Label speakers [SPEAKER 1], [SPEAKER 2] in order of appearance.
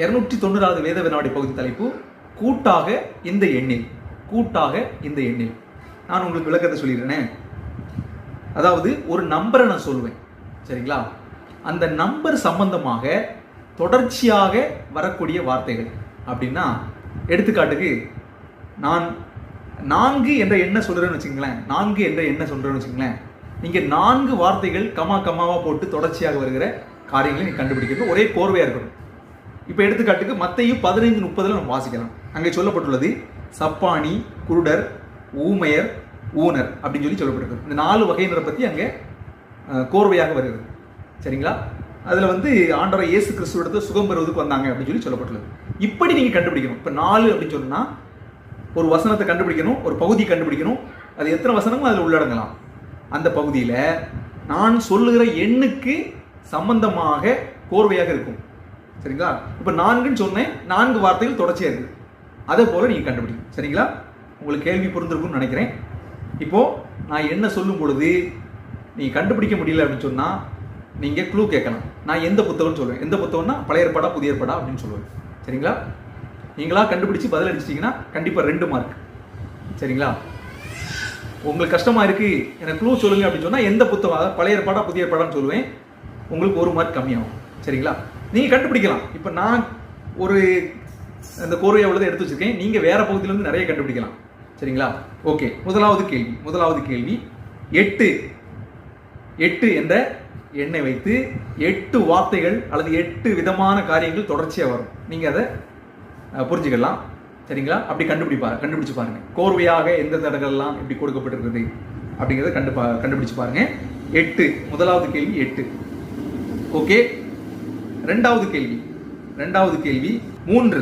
[SPEAKER 1] 290வது வேத வினாடி பகுதி தலைப்பு கூட்டாக இந்த எண்ணில். கூட்டாக இந்த எண்ணில் நான் உங்களுக்கு விளக்கத்தை சொல்லிடுறேன். அதாவது ஒரு நம்பரை நான் சொல்வேன், சரிங்களா? அந்த நம்பர் சம்பந்தமாக தொடர்ச்சியாக வரக்கூடிய வார்த்தைகள் அப்படின்னா, எடுத்துக்காட்டுக்கு நான் 4 என்ற எண்ணை சொல்றேன்னு வச்சுங்களேன். 4 என்ற எண்ணை சொல்றேன்னு வச்சுங்களேன். நீங்க 4 வார்த்தைகள் கமாவா போட்டு தொடர்ச்சியாக வருகிற காரியங்களை நீங்க கண்டுபிடிக்கிறது ஒரே கோர்வையா இருக்கணும். இப்ப எடுத்துக்காட்டுக்கு மத்தேயு 15:30 நம்ம வாசிக்கலாம். அங்கே சொல்லப்பட்டுள்ளது சப்பானி, குருடர், ஊமையர், ஊனர் அப்படின்னு சொல்லப்பட்டிருக்கு. இந்த 4 வகையினரை பத்தி அங்க கோர்வையாக வருகிறது, சரிங்களா? அதுல ஆண்டவர் இயேசு கிறிஸ்துவிடத்தை சுகம் பெறுவதற்கு வந்தாங்க அப்படின்னு சொல்லப்பட்டுள்ளது. இப்படி நீங்க கண்டுபிடிக்கணும். இப்ப 4 அப்படின்னு சொன்னா ஒரு வசனத்தை கண்டுபிடிக்கணும், ஒரு பகுதியை கண்டுபிடிக்கணும். அது எத்தனை வசனமும் அதுல உள்ளடங்கலாம். அந்த பகுதியில நான் சொல்லுகிற எண்ணுக்கு சம்பந்தமாக கோர்வையாக இருக்கும், சரிங்களா? இப்ப 4ன்னு சொன்னேன், 4 வார்த்தைகள் தொடர்ச்சியா இருக்கு. அதே போல நீங்க கண்டுபிடிக்கணும், சரிங்களா? உங்களுக்கு கேள்வி புரிந்திருக்கும்னு நினைக்கிறேன். இப்போ நான் என்ன சொல்லும் பொழுது நீங்க கண்டுபிடிக்க முடியல அப்படின்னு சொன்னா நீங்க க்ளூ கேட்கலாம். நான் எந்த புத்தகம்னு சொல்லுவேன். எந்த புத்தகம்னா பழைய ஏற்பாடா புதிய ஏற்பாடா அப்படின்னு சொல்லுவேன், சரிங்களா? நீங்களா கண்டுபிடிச்சு பதில் அடிச்சிட்டீங்கன்னா கண்டிப்பா 2 மார்க், சரிங்களா? உங்களுக்கு கஷ்டமா இருக்கு, எனக்கு க்ளூ சொல்லுங்க அப்படின்னு சொன்னா எந்த புத்தகம், அதாவது பழைய ஏற்பாடா புதிய ஏற்பாடான்னு சொல்லுவேன். உங்களுக்கு 1 மார்க் கம்மியாகும், சரிங்களா? நீங்க கண்டுபிடிக்கலாம். இப்ப நான் ஒரு அந்த கோர்வையா உள்ளதை எடுத்து வச்சிருக்கேன். நீங்க வேற பகுதியில இருந்து நிறைய கண்டுபிடிக்கலாம், சரிங்களா? ஓகே, முதலாவது கேள்வி 8 என்ற எண்ணை வைத்து 8 வார்த்தைகள் அல்லது 8 விதமான காரியங்கள் தொடர்ச்சியா வரும். நீங்க அதை புரிஞ்சுக்கலாம், சரிங்களா? அப்படி கண்டுபிடிச்சு பாருங்க. கோர்வையாக எந்த தடங்கள்லாம் எப்படி கொடுக்கப்பட்டிருக்குது அப்படிங்கிறத கண்டுபிடிச்சு பாருங்க. 8, முதலாவது கேள்வி 8. ஓகே, ரெண்டாவது கேள்வி 3.